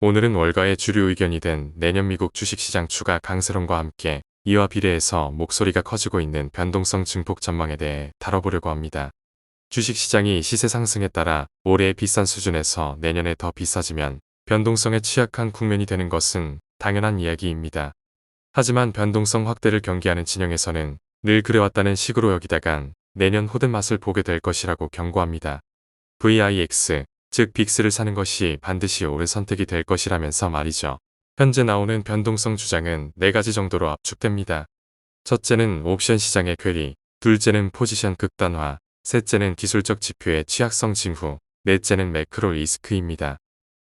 오늘은 월가의 주류 의견이 된 내년 미국 주식시장 추가 강세론과 함께 이와 비례해서 목소리가 커지고 있는 변동성 증폭 전망에 대해 다뤄보려고 합니다. 주식시장이 시세 상승에 따라 올해의 비싼 수준에서 내년에 더 비싸지면 변동성에 취약한 국면이 되는 것은 당연한 이야기입니다. 하지만 변동성 확대를 경계하는 진영에서는 늘 그래왔다는 식으로 여기다간 내년 호된 맛을 보게 될 것이라고 경고합니다. VIX, 즉 빅스를 사는 것이 반드시 옳은 선택이 될 것이라면서 말이죠. 현재 나오는 변동성 주장은 4가지 정도로 압축됩니다. 첫째는 옵션 시장의 괴리, 둘째는 포지션 극단화, 셋째는 기술적 지표의 취약성 징후, 넷째는 매크로 리스크입니다.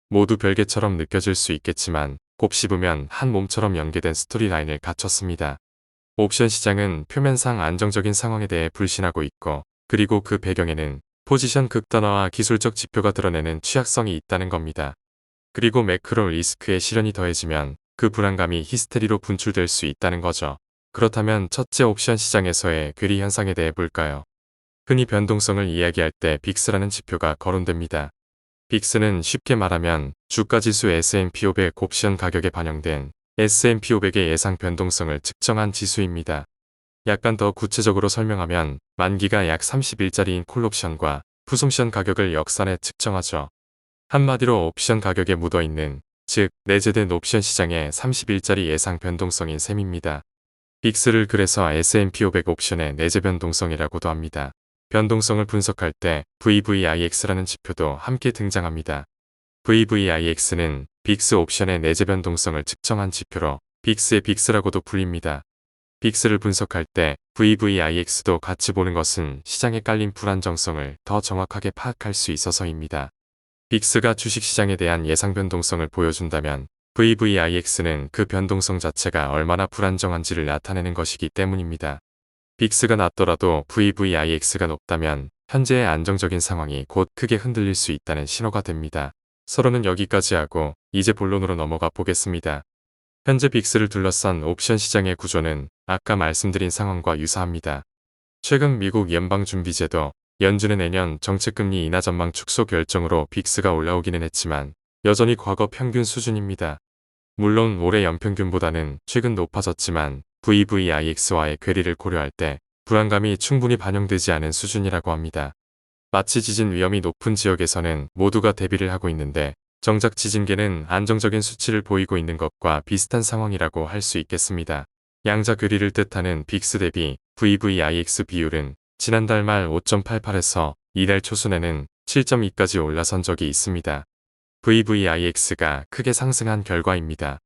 모두 별개처럼 느껴질 수 있겠지만 곱씹으면 한 몸처럼 연계된 스토리라인을 갖췄습니다. 옵션 시장은 표면상 안정적인 상황에 대해 불신하고 있고, 그리고 그 배경에는 포지션 극단화와 기술적 지표가 드러내는 취약성이 있다는 겁니다. 그리고 매크로 리스크의 실현이 더해지면 그 불안감이 히스테리로 분출될 수 있다는 거죠. 그렇다면 첫째 옵션 시장에서의 괴리 현상에 대해 볼까요? 흔히 변동성을 이야기할 때 빅스라는 지표가 거론됩니다. 빅스는 쉽게 말하면 주가지수 S&P 500 옵션 가격에 반영된 S&P 500의 예상 변동성을 측정한 지수입니다. 약간 더 구체적으로 설명하면 만기가 약 30일짜리인 콜옵션과 풋옵션 가격을 역산해 측정하죠. 한마디로 옵션 가격에 묻어있는, 즉 내재된 옵션 시장의 30일짜리 예상 변동성인 셈입니다. 빅스를 그래서 S&P 500 옵션의 내재 변동성이라고도 합니다. 변동성을 분석할 때 VVIX라는 지표도 함께 등장합니다. VVIX는 빅스 옵션의 내재 변동성을 측정한 지표로 빅스의 빅스라고도 불립니다. 빅스를 분석할 때 VVIX도 같이 보는 것은 시장에 깔린 불안정성을 더 정확하게 파악할 수 있어서입니다. 빅스가 주식시장에 대한 예상 변동성을 보여준다면 VVIX는 그 변동성 자체가 얼마나 불안정한지를 나타내는 것이기 때문입니다. 빅스가 낮더라도 VVIX가 높다면 현재의 안정적인 상황이 곧 크게 흔들릴 수 있다는 신호가 됩니다. 서론은 여기까지 하고 이제 본론으로 넘어가 보겠습니다. 현재 빅스를 둘러싼 옵션 시장의 구조는 아까 말씀드린 상황과 유사합니다. 최근 미국 연방준비제도 연준의 내년 정책금리 인하 전망 축소 결정으로 빅스가 올라오기는 했지만 여전히 과거 평균 수준입니다. 물론 올해 연평균보다는 최근 높아졌지만 VVIX와의 괴리를 고려할 때 불안감이 충분히 반영되지 않은 수준이라고 합니다. 마치 지진 위험이 높은 지역에서는 모두가 대비를 하고 있는데 정작 지진계는 안정적인 수치를 보이고 있는 것과 비슷한 상황이라고 할 수 있겠습니다. 양자 괴리를 뜻하는 빅스 대비 VVIX 비율은 지난달 말 5.88에서 이달 초순에는 7.2까지 올라선 적이 있습니다. VVIX가 크게 상승한 결과입니다.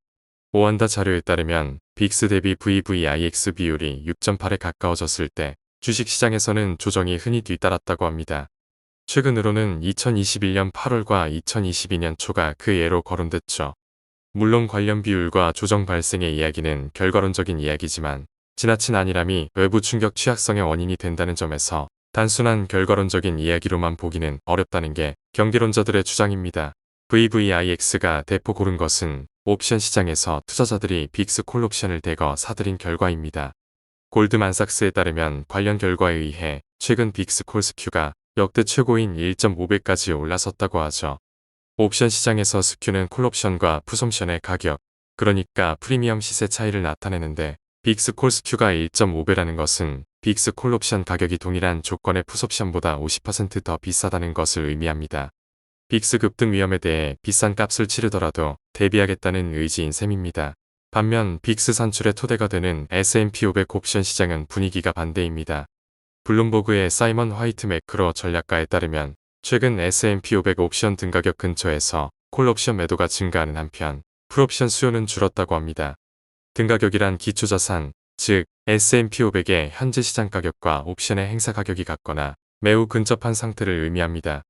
오한다 자료에 따르면 빅스 대비 VVIX 비율이 6.8에 가까워졌을 때 주식시장에서는 조정이 흔히 뒤따랐다고 합니다. 최근으로는 2021년 8월과 2022년 초가 그 예로 거론됐죠. 물론 관련 비율과 조정 발생의 이야기는 결과론적인 이야기지만 지나친 안일함이 외부 충격 취약성의 원인이 된다는 점에서 단순한 결과론적인 이야기로만 보기는 어렵다는 게 경제론자들의 주장입니다. VVIX가 대폭 오른 것은 옵션 시장에서 투자자들이 빅스 콜옵션을 대거 사들인 결과입니다. 골드만삭스에 따르면 관련 결과에 의해 최근 빅스 콜스큐가 역대 최고인 1.5배까지 올라섰다고 하죠. 옵션 시장에서 스큐는 콜옵션과 풋옵션의 가격, 그러니까 프리미엄 시세 차이를 나타내는데 빅스 콜스큐가 1.5배라는 것은 빅스 콜옵션 가격이 동일한 조건의 풋옵션보다 50%더 비싸다는 것을 의미합니다. 빅스 급등 위험에 대해 비싼 값을 치르더라도 대비하겠다는 의지인 셈입니다. 반면 빅스 산출의 토대가 되는 S&P 500 옵션 시장은 분위기가 반대입니다. 블룸버그의 사이먼 화이트 매크로 전략가에 따르면 최근 S&P 500 옵션 등가격 근처에서 콜옵션 매도가 증가하는 한편 풀옵션 수요는 줄었다고 합니다. 등가격이란 기초자산, 즉 S&P 500의 현재 시장 가격과 옵션의 행사 가격이 같거나 매우 근접한 상태를 의미합니다.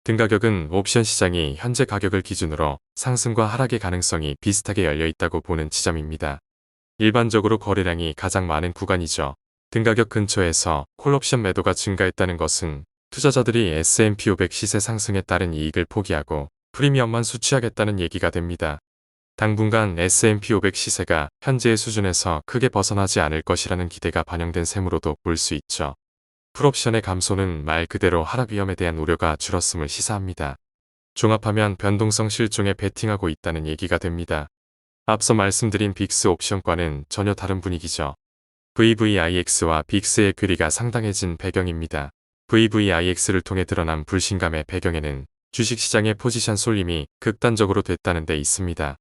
등가격은 옵션 시장이 현재 가격을 기준으로 상승과 하락의 가능성이 비슷하게 열려 있다고 보는 지점입니다. 일반적으로 거래량이 가장 많은 구간이죠. 등가격 근처에서 콜옵션 매도가 증가했다는 것은 투자자들이 S&P 500 시세 상승에 따른 이익을 포기하고 프리미엄만 수취하겠다는 얘기가 됩니다. 당분간 S&P 500 시세가 현재의 수준에서 크게 벗어나지 않을 것이라는 기대가 반영된 셈으로도 볼 수 있죠. 풀옵션의 감소는 말 그대로 하락 위험에 대한 우려가 줄었음을 시사합니다. 종합하면 변동성 실종에 베팅하고 있다는 얘기가 됩니다. 앞서 말씀드린 빅스 옵션과는 전혀 다른 분위기죠. VVIX와 빅스의 괴리가 상당해진 배경입니다. VVIX를 통해 드러난 불신감의 배경에는 주식시장의 포지션 쏠림이 극단적으로 됐다는 데 있습니다.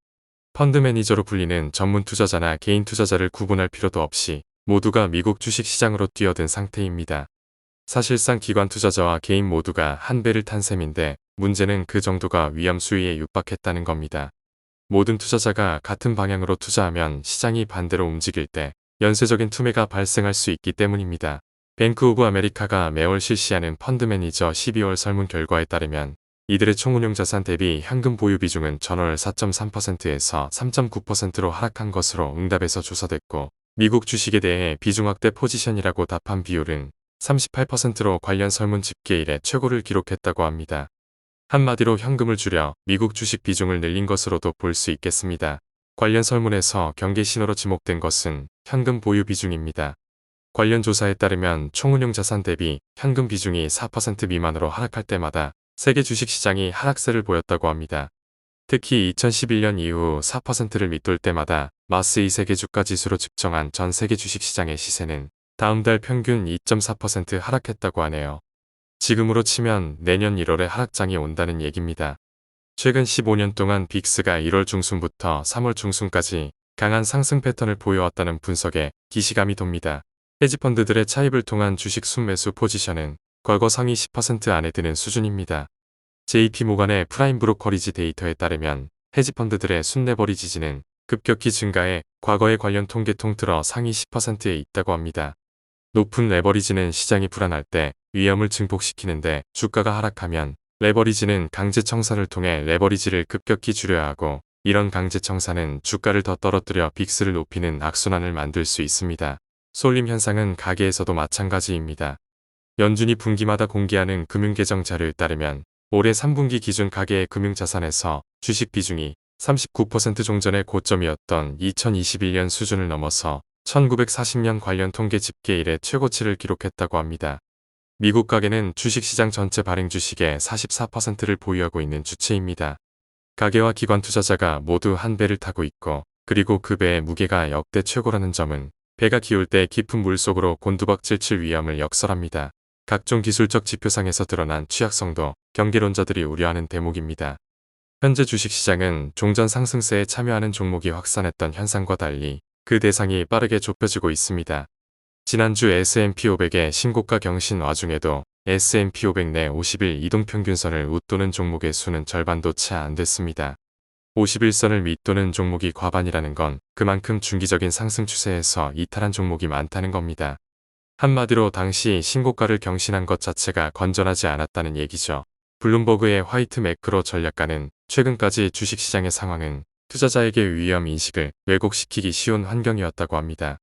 펀드 매니저로 불리는 전문 투자자나 개인 투자자를 구분할 필요도 없이 모두가 미국 주식시장으로 뛰어든 상태입니다. 사실상 기관 투자자와 개인 모두가 한 배를 탄 셈인데 문제는 그 정도가 위험 수위에 육박했다는 겁니다. 모든 투자자가 같은 방향으로 투자하면 시장이 반대로 움직일 때 연쇄적인 투매가 발생할 수 있기 때문입니다. 뱅크 오브 아메리카가 매월 실시하는 펀드 매니저 12월 설문 결과에 따르면 이들의 총운용 자산 대비 현금 보유 비중은 전월 4.3%에서 3.9%로 하락한 것으로 응답에서 조사됐고 미국 주식에 대해 비중 확대 포지션이라고 답한 비율은 38%로 관련 설문 집계 이래 최고를 기록했다고 합니다. 한마디로 현금을 줄여 미국 주식 비중을 늘린 것으로도 볼 수 있겠습니다. 관련 설문에서 경계 신호로 지목된 것은 현금 보유 비중입니다. 관련 조사에 따르면 총운용 자산 대비 현금 비중이 4% 미만으로 하락할 때마다 세계 주식시장이 하락세를 보였다고 합니다. 특히 2011년 이후 4%를 밑돌 때마다 마스이 세계 주가지수로 측정한 전 세계 주식시장의 시세는 다음 달 평균 2.4% 하락했다고 하네요. 지금으로 치면 내년 1월에 하락장이 온다는 얘기입니다. 최근 15년 동안 빅스가 1월 중순부터 3월 중순까지 강한 상승 패턴을 보여왔다는 분석에 기시감이 돕니다. 헤지펀드들의 차입을 통한 주식 순매수 포지션은 과거 상위 10% 안에 드는 수준입니다. JP모간의 프라임 브로커리지 데이터에 따르면 헤지펀드들의 순레버리지는 급격히 증가해 과거의 관련 통계 통틀어 상위 10%에 있다고 합니다. 높은 레버리지는 시장이 불안할 때 위험을 증폭시키는데 주가가 하락하면 레버리지는 강제 청산을 통해 레버리지를 급격히 줄여야 하고 이런 강제 청산은 주가를 더 떨어뜨려 빅스를 높이는 악순환을 만들 수 있습니다. 쏠림 현상은 가계에서도 마찬가지입니다. 연준이 분기마다 공개하는 금융계정 자료에 따르면 올해 3분기 기준 가계의 금융자산에서 주식 비중이 39% 종전의 고점이었던 2021년 수준을 넘어서 1940년 관련 통계 집계 이래 최고치를 기록했다고 합니다. 미국 가계는 주식시장 전체 발행 주식의 44%를 보유하고 있는 주체입니다. 가계와 기관 투자자가 모두 한 배를 타고 있고 그리고 그 배의 무게가 역대 최고라는 점은 배가 기울 때 깊은 물속으로 곤두박질 위험을 역설합니다. 각종 기술적 지표상에서 드러난 취약성도 경계론자들이 우려하는 대목입니다. 현재 주식시장은 종전 상승세에 참여하는 종목이 확산했던 현상과 달리 그 대상이 빠르게 좁혀지고 있습니다. 지난주 S&P 500의 신고가 경신 와중에도 S&P 500 내 50일 이동평균선을 웃도는 종목의 수는 절반도 채 안 됐습니다. 51선을 밑도는 종목이 과반이라는 건 그만큼 중기적인 상승 추세에서 이탈한 종목이 많다는 겁니다. 한마디로 당시 신고가를 경신한 것 자체가 건전하지 않았다는 얘기죠. 블룸버그의 화이트 매크로 전략가는 최근까지 주식시장의 상황은 투자자에게 위험 인식을 왜곡시키기 쉬운 환경이었다고 합니다.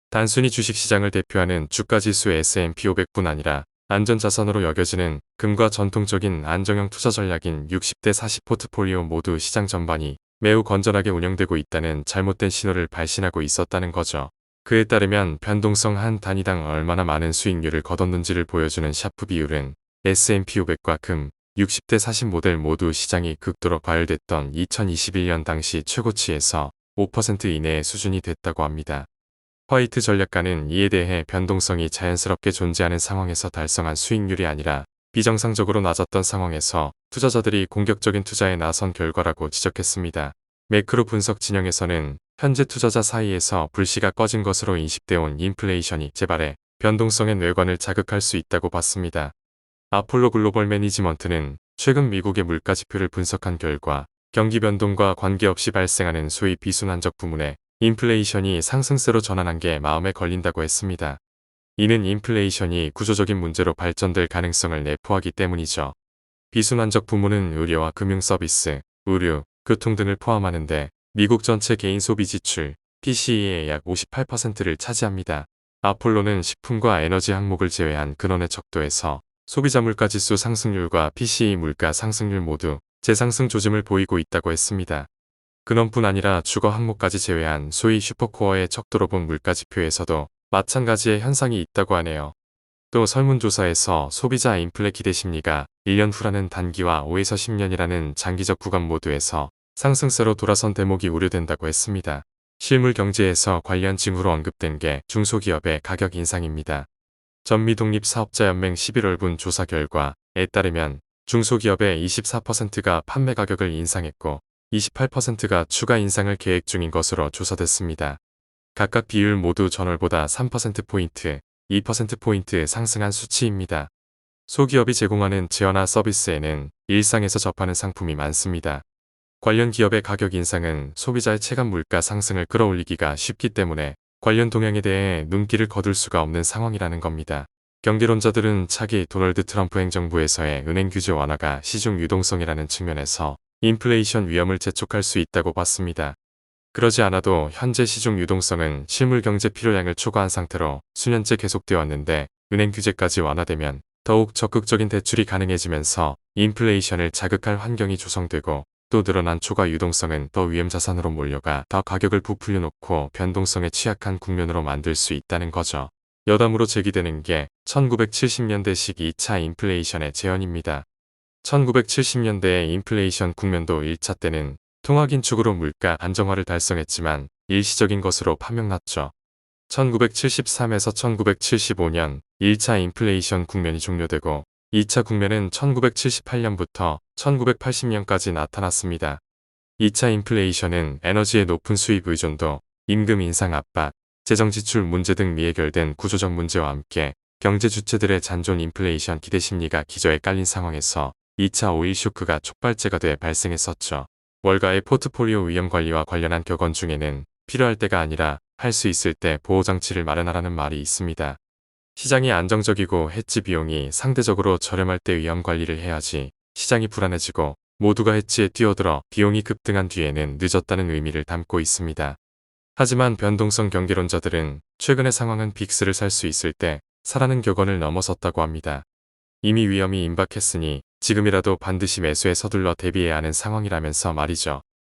단순히 주식시장을 대표하는 주가지수 S&P 500뿐 아니라 안전자산으로 여겨지는 금과 전통적인 안정형 투자 전략인 60대 40 포트폴리오 모두 시장 전반이 매우 건전하게 운영되고 있다는 잘못된 신호를 발신하고 있었다는 거죠. 그에 따르면 변동성 한 단위당 얼마나 많은 수익률을 거뒀는지를 보여주는 샤프 비율은 S&P 500과 금, 60대 40 모델 모두 시장이 극도로 과열됐던 2021년 당시 최고치에서 5% 이내의 수준이 됐다고 합니다. 화이트 전략가는 이에 대해 변동성이 자연스럽게 존재하는 상황에서 달성한 수익률이 아니라 비정상적으로 낮았던 상황에서 투자자들이 공격적인 투자에 나선 결과라고 지적했습니다. 매크로 분석 진영에서는 현재 투자자 사이에서 불씨가 꺼진 것으로 인식되어 온 인플레이션이 재발해 변동성의 뇌관을 자극할 수 있다고 봤습니다. 아폴로 글로벌 매니지먼트는 최근 미국의 물가지표를 분석한 결과 경기 변동과 관계없이 발생하는 소위 비순환적 부문에 인플레이션이 상승세로 전환한 게 마음에 걸린다고 했습니다. 이는 인플레이션이 구조적인 문제로 발전될 가능성을 내포하기 때문이죠. 비순환적 부문은 의료와 금융서비스, 의류, 교통 등을 포함하는데 미국 전체 개인 소비 지출, PCE의 약 58%를 차지합니다. 아폴로는 식품과 에너지 항목을 제외한 근원의 척도에서 소비자 물가지수 상승률과 PCE 물가 상승률 모두 재상승 조짐을 보이고 있다고 했습니다. 근원뿐 아니라 주거 항목까지 제외한 소위 슈퍼코어의 척도로 본 물가지표에서도 마찬가지의 현상이 있다고 하네요. 또 설문조사에서 소비자 인플레 기대 심리가 1년 후라는 단기와 5에서 10년이라는 장기적 구간 모두에서 상승세로 돌아선 대목이 우려된다고 했습니다. 실물 경제에서 관련 징후로 언급된 게 중소기업의 가격 인상입니다. 전미독립사업자연맹 11월분 조사 결과에 따르면 중소기업의 24%가 판매 가격을 인상했고 28%가 추가 인상을 계획 중인 것으로 조사됐습니다. 각각 비율 모두 전월보다 3%포인트, 2%포인트 상승한 수치입니다. 소기업이 제공하는 재화나 서비스에는 일상에서 접하는 상품이 많습니다. 관련 기업의 가격 인상은 소비자의 체감 물가 상승을 끌어올리기가 쉽기 때문에 관련 동향에 대해 눈길을 거둘 수가 없는 상황이라는 겁니다. 경제론자들은 차기 도널드 트럼프 행정부에서의 은행 규제 완화가 시중 유동성이라는 측면에서 인플레이션 위험을 재촉할 수 있다고 봤습니다. 그러지 않아도 현재 시중 유동성은 실물 경제 필요량을 초과한 상태로 수년째 계속되어 왔는데 은행 규제까지 완화되면 더욱 적극적인 대출이 가능해지면서 인플레이션을 자극할 환경이 조성되고 또 늘어난 초과 유동성은 더 위험자산으로 몰려가 더 가격을 부풀려 놓고 변동성에 취약한 국면으로 만들 수 있다는 거죠. 여담으로 제기되는 게 1970년대식 2차 인플레이션의 재현입니다. 1970년대의 인플레이션 국면도 1차 때는 통화긴축으로 물가 안정화를 달성했지만 일시적인 것으로 판명났죠. 1973에서 1975년 1차 인플레이션 국면이 종료되고 2차 국면은 1978년부터 1980년까지 나타났습니다. 2차 인플레이션은 에너지의 높은 수입 의존도, 임금 인상 압박, 재정 지출 문제 등 미해결된 구조적 문제와 함께 경제 주체들의 잔존 인플레이션 기대 심리가 기저에 깔린 상황에서 2차 오일 쇼크가 촉발제가 돼 발생했었죠. 월가의 포트폴리오 위험 관리와 관련한 격언 중에는 필요할 때가 아니라 할 수 있을 때 보호장치를 마련하라는 말이 있습니다. 시장이 안정적이고 해지 비용이 상대적으로 저렴할 때 위험 관리를 해야지 시장이 불안해지고 모두가 해지에 뛰어들어 비용이 급등한 뒤에는 늦었다는 의미를 담고 있습니다. 하지만 변동성 경제론자들은 최근의 상황은 빅스를 살 수 있을 때 사라는 격언을 넘어섰다고 합니다. 이미 위험이 임박했으니 지금이라도 반드시 매수에 서둘러 대비해야 하는 상황이라면서 말이죠.